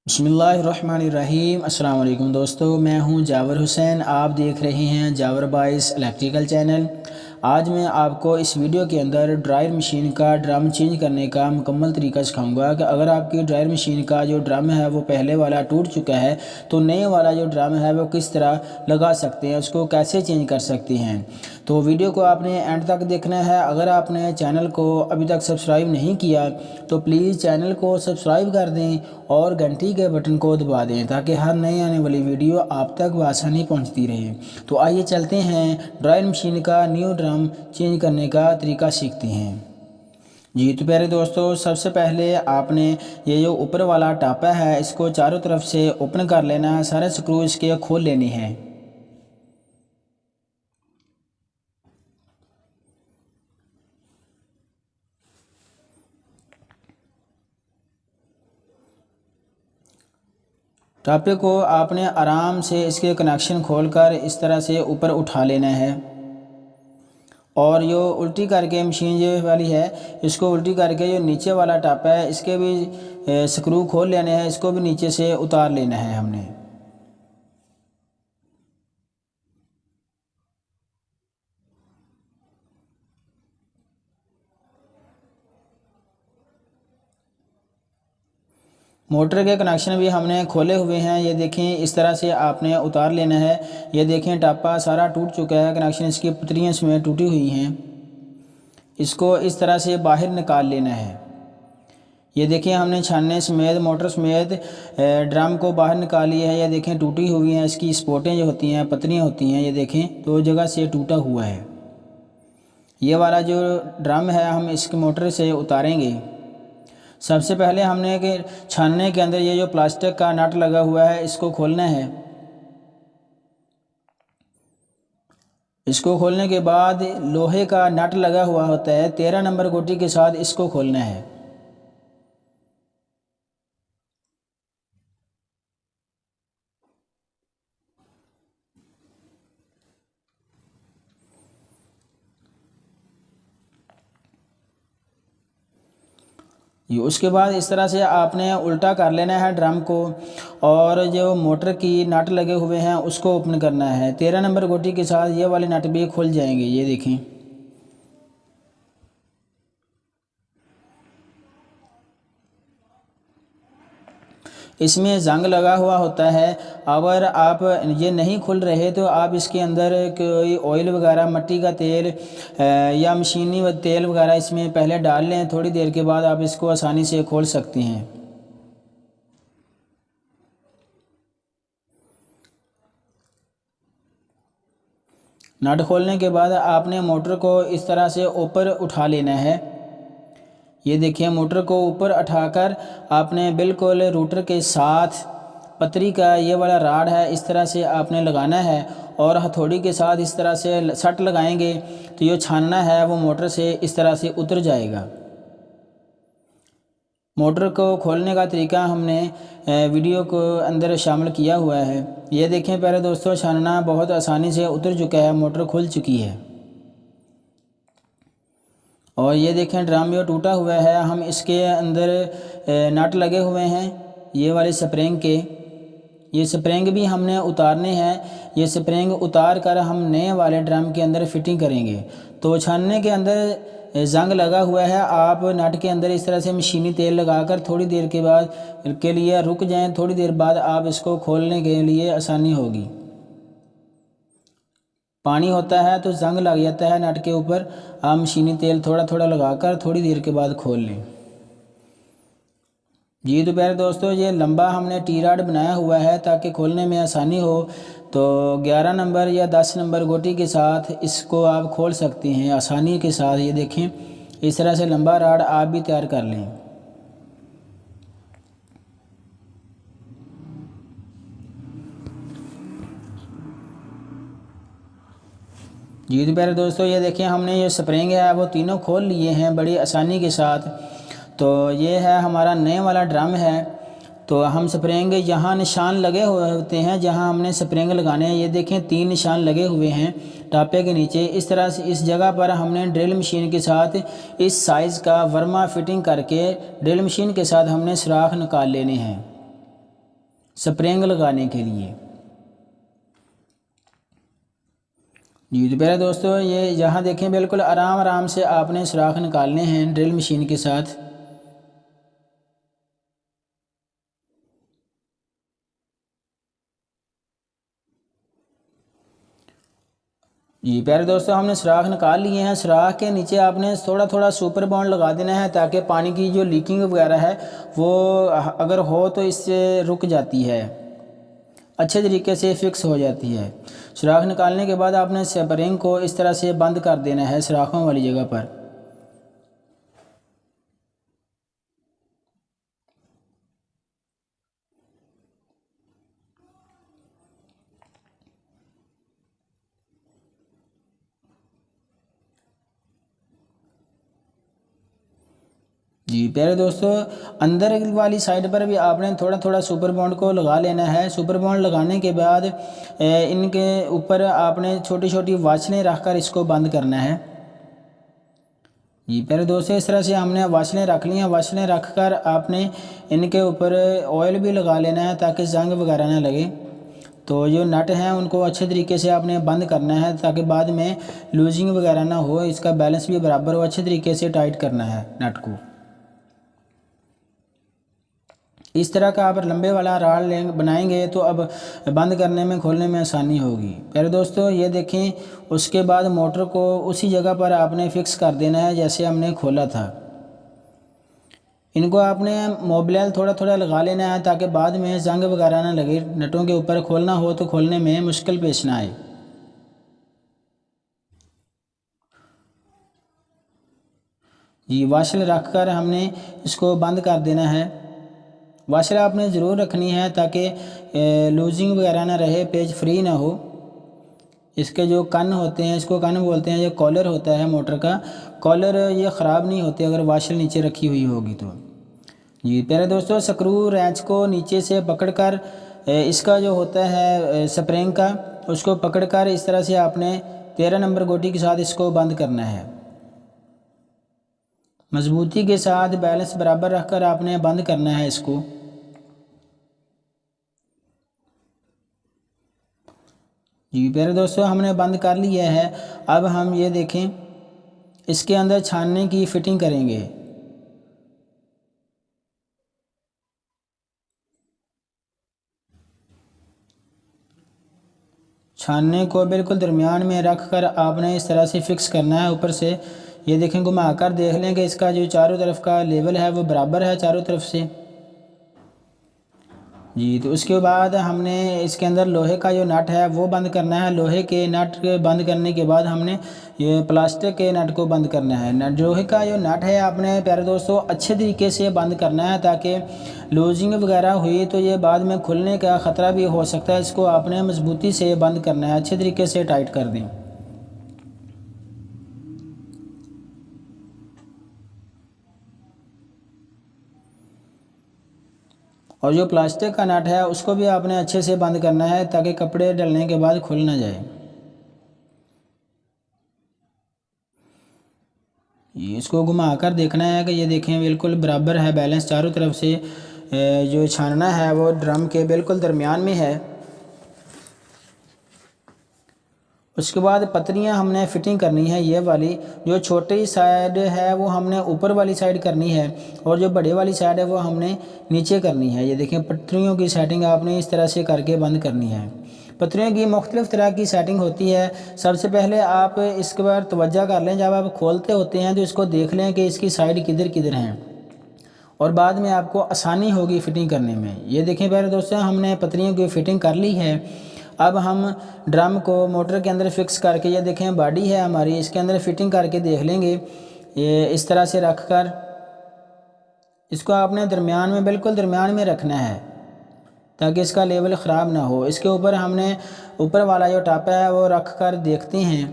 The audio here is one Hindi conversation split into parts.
बिस्मिल्लाहिर्रहमानिर्रहीम। अस्सलाम वालेकुम दोस्तों, मैं हूं जावर हुसैन। आप देख रहे हैं जावर बाइस इलेक्ट्रिकल चैनल। आज मैं आपको इस वीडियो के अंदर ड्रायर मशीन का ड्रम चेंज करने का मुकम्मल तरीका सिखाऊंगा कि अगर आपकी ड्रायर मशीन का जो ड्रम है वो पहले वाला टूट चुका है तो नए वाला जो ड्रम है वो किस तरह लगा सकते हैं, उसको कैसे चेंज कर सकते हैं। तो वीडियो को आपने एंड तक देखना है। अगर आपने चैनल को अभी तक सब्सक्राइब नहीं किया तो प्लीज़ चैनल को सब्सक्राइब कर दें और घंटी के बटन को दबा दें ताकि हर नई आने वाली वीडियो आप तक बआसानी पहुंचती रहे। तो आइए चलते हैं ड्रायर मशीन का न्यू ड्रम चेंज करने का तरीका सीखते हैं। जी तो प्यारे दोस्तों, सबसे पहले आपने ये जो ऊपर वाला टापा है इसको चारों तरफ से ओपन कर लेना है। सारे स्क्रू इसके खोल लेने हैं। टापे को आपने आराम से इसके कनेक्शन खोलकर इस तरह से ऊपर उठा लेना है और जो उल्टी करके मशीन जो वाली है इसको उल्टी करके जो नीचे वाला टापा है इसके भी स्क्रू खोल लेने हैं। इसको भी नीचे से उतार लेना है हमने। मोटर के कनेक्शन भी हमने खोले हुए हैं। ये देखें, इस तरह से आपने उतार लेना है। ये देखें टापा सारा टूट चुका है, कनेक्शन इसकी पतरियाँ इसमें टूटी हुई हैं। इसको इस तरह से बाहर निकाल लेना है। ये देखिए, हमने छानने समेत मोटर समेत ड्रम को बाहर निकाल लिया है। ये देखें टूटी हुई हैं, इसकी स्पोर्टें जो होती हैं, पतरियाँ होती हैं, ये देखें दो जगह से टूटा हुआ है। ये वाला जो ड्रम है हम इसके मोटर से उतारेंगे। सबसे पहले हमने कि छानने के अंदर ये जो प्लास्टिक का नट लगा हुआ है इसको खोलना है। इसको खोलने के बाद लोहे का नट लगा हुआ होता है, 13 नंबर गोटी के साथ इसको खोलना है। ये उसके बाद इस तरह से आपने उल्टा कर लेना है ड्रम को और जो मोटर की नट लगे हुए हैं उसको ओपन करना है। 13 नंबर गोटी के साथ ये वाले नट भी खुल जाएंगे। ये देखें, इसमें जंग लगा हुआ होता है। अगर आप ये नहीं खुल रहे तो आप इसके अंदर कोई ऑयल वगैरह, मट्टी का तेल या मशीनी तेल वगैरह इसमें पहले डाल लें। थोड़ी देर के बाद आप इसको आसानी से खोल सकते हैं। नट खोलने के बाद आपने मोटर को इस तरह से ऊपर उठा लेना है। ये देखिए, मोटर को ऊपर उठाकर आपने बिल्कुल रूटर के साथ पतरी का ये वाला राड है इस तरह से आपने लगाना है और हथौड़ी के साथ इस तरह से सट लगाएंगे तो ये छानना है वो मोटर से इस तरह से उतर जाएगा। मोटर को खोलने का तरीका हमने वीडियो को अंदर शामिल किया हुआ है। ये देखें प्यारे दोस्तों, छानना बहुत आसानी से उतर चुका है, मोटर खुल चुकी है। और ये देखें ड्रम जो टूटा हुआ है, हम इसके अंदर नट लगे हुए हैं ये वाले स्प्रिंग के। ये स्प्रिंग भी हमने उतारने हैं। ये स्प्रिंग उतार कर हम नए वाले ड्रम के अंदर फिटिंग करेंगे। तो छानने के अंदर जंग लगा हुआ है, आप नट के अंदर इस तरह से मशीनी तेल लगाकर थोड़ी देर के बाद के लिए रुक जाएं। थोड़ी देर बाद आप इसको खोलने के लिए आसानी होगी। पानी होता है तो जंग लग जाता है नट के ऊपर। आप मशीनी तेल थोड़ा थोड़ा लगाकर थोड़ी देर के बाद खोल लें। जी तो प्यारे दोस्तों, ये लंबा हमने टी रॉड बनाया हुआ है ताकि खोलने में आसानी हो। तो 11 नंबर या 10 नंबर गोटी के साथ इसको आप खोल सकते हैं आसानी के साथ। ये देखें, इस तरह से लंबा रॉड आप भी तैयार कर लें। जी तो प्यारे दोस्तों, ये देखिए हमने ये स्प्रिंग है वो तीनों खोल लिए हैं बड़ी आसानी के साथ। तो ये है हमारा नए वाला ड्रम है। तो हम स्प्रिंग यहाँ निशान लगे हुए होते हैं जहाँ हमने स्प्रिंग लगाने हैं। ये देखें 3 निशान लगे हुए हैं टापे के नीचे। इस तरह से इस जगह पर हमने ड्रिल मशीन के साथ इस साइज़ का वर्मा फिटिंग करके ड्रिल मशीन के साथ हमने सुराख निकाल लेने हैं। स्प्रिंग लगाने के लिए। जी तो प्यारे दोस्तों, ये यहाँ देखें बिल्कुल आराम आराम से आपने सुराख निकालने हैं ड्रिल मशीन के साथ। जी प्यारे दोस्तों, हमने सुराख निकाल लिए हैं। सुराख के नीचे आपने थोड़ा थोड़ा सुपर बॉन्ड लगा देना है ताकि पानी की जो लीकिंग वगैरह है वो अगर हो तो इससे रुक जाती है, अच्छे तरीके से फिक्स हो जाती है। सुराख निकालने के बाद आपने स्प्रिंग को इस तरह से बंद कर देना है सुराखों वाली जगह पर। जी प्यारे दोस्तों, अंदर वाली साइड पर भी आपने थोड़ा थोड़ा सुपर बॉन्ड को लगा लेना है। सुपर बॉन्ड लगाने के बाद इनके ऊपर आपने छोटी छोटी वाचलें रख कर इसको बंद करना है। जी प्यारे दोस्तों, इस तरह से हमने वाचलें रख ली हैं। वाचलें रख कर आपने इनके ऊपर ऑयल भी लगा लेना है ताकि जंग वगैरह ना लगे। तो जो नट हैं उनको अच्छे तरीके से आपने बंद करना है ताकि बाद में लूजिंग वगैरह ना हो, इसका बैलेंस भी बराबर हो। अच्छे तरीके से टाइट करना है नट को। इस तरह का आप लंबे वाला राड बनाएंगे तो अब बंद करने में खोलने में आसानी होगी। प्यारे दोस्तों, ये देखें, उसके बाद मोटर को उसी जगह पर आपने फिक्स कर देना है जैसे हमने खोला था। इनको आपने मोबिल थोड़ा थोड़ा लगा लेना है ताकि बाद में जंग वगैरह ना लगे। नटों के ऊपर खोलना हो तो खोलने में मुश्किल पेश ना आए। जी वाशल रख कर हमने इसको बंद कर देना है। वाशल आपने ज़रूर रखनी है ताकि लूजिंग वगैरह ना रहे, पेज फ्री ना हो। इसके जो कन होते हैं, इसको कन बोलते हैं, ये कॉलर होता है मोटर का, कॉलर ये ख़राब नहीं होते अगर वाशल नीचे रखी हुई होगी तो। जी प्यारे दोस्तों, स्क्रू रैंच को नीचे से पकड़कर इसका जो होता है स्प्रिंग का, उसको पकड़कर इस तरह से आपने 13 नंबर गोटी के साथ इसको बंद करना है। मजबूती के साथ बैलेंस बराबर रखकर आपने बंद करना है इसको। जी प्यारे दोस्तों, हमने बंद कर लिया है। अब हम ये देखें, इसके अंदर छानने की फ़िटिंग करेंगे। छानने को बिल्कुल दरमियान में रख कर आपने इस तरह से फिक्स करना है ऊपर से। ये देखें, घुमा कर देख लें कि इसका जो चारों तरफ का लेवल है वो बराबर है चारों तरफ से। जी तो उसके बाद हमने इसके अंदर लोहे का जो नट है वो बंद करना है। लोहे के नट बंद करने के बाद हमने ये प्लास्टिक के नट को बंद करना है। नट लोहे का जो नट है आपने प्यारे दोस्तों अच्छे तरीके से बंद करना है ताकि लूजिंग वगैरह हुई तो ये बाद में खुलने का ख़तरा भी हो सकता है। इसको आपने मजबूती से बंद करना है, अच्छे तरीके से टाइट कर दें। और जो प्लास्टिक का नट है उसको भी आपने अच्छे से बंद करना है ताकि कपड़े डलने के बाद खुल ना जाए। इसको घुमा कर देखना है कि ये देखें बिल्कुल बराबर है बैलेंस चारों तरफ से। जो छानना है वो ड्रम के बिल्कुल दरमियान में है। उसके बाद पतरियां हमने फिटिंग करनी है। ये वाली जो छोटी साइड है वो हमने ऊपर वाली साइड करनी है और जो बड़े वाली साइड है वो हमने नीचे करनी है। ये देखें, पतरियों की सेटिंग आपने इस तरह से करके बंद करनी है। पतरियों की मुख्तलिफ़ तरह की सेटिंग होती है। सबसे पहले आप इसके बार तवज्जो कर लें, जब आप खोलते होते हैं तो इसको देख लें कि इसकी साइड किधर किधर हैं और बाद में आपको आसानी होगी फ़िटिंग करने में। ये देखें प्यारे दोस्तों, हमने पतरियों की फ़िटिंग कर ली है। अब हम ड्रम को मोटर के अंदर फिक्स करके, ये देखें बॉडी है हमारी, इसके अंदर फिटिंग करके देख लेंगे। ये इस तरह से रख कर इसको आपने दरमियान में, बिल्कुल दरमियान में रखना है ताकि इसका लेवल ख़राब ना हो। इसके ऊपर हमने ऊपर वाला जो टापा है वो रख कर देखते हैं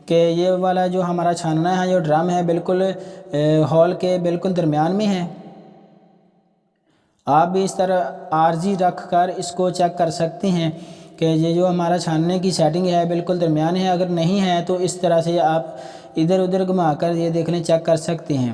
कि ये वाला जो हमारा छानना है, जो ड्रम है, बिल्कुल हॉल के बिल्कुल दरमियान में है। आप भी इस तरह आरजी रख कर इसको चेक कर सकते हैं कि ये जो हमारा छानने की सेटिंग है बिल्कुल दरमियान है। अगर नहीं है तो इस तरह से आप इधर उधर घुमा कर ये देख लें, चेक कर सकते हैं।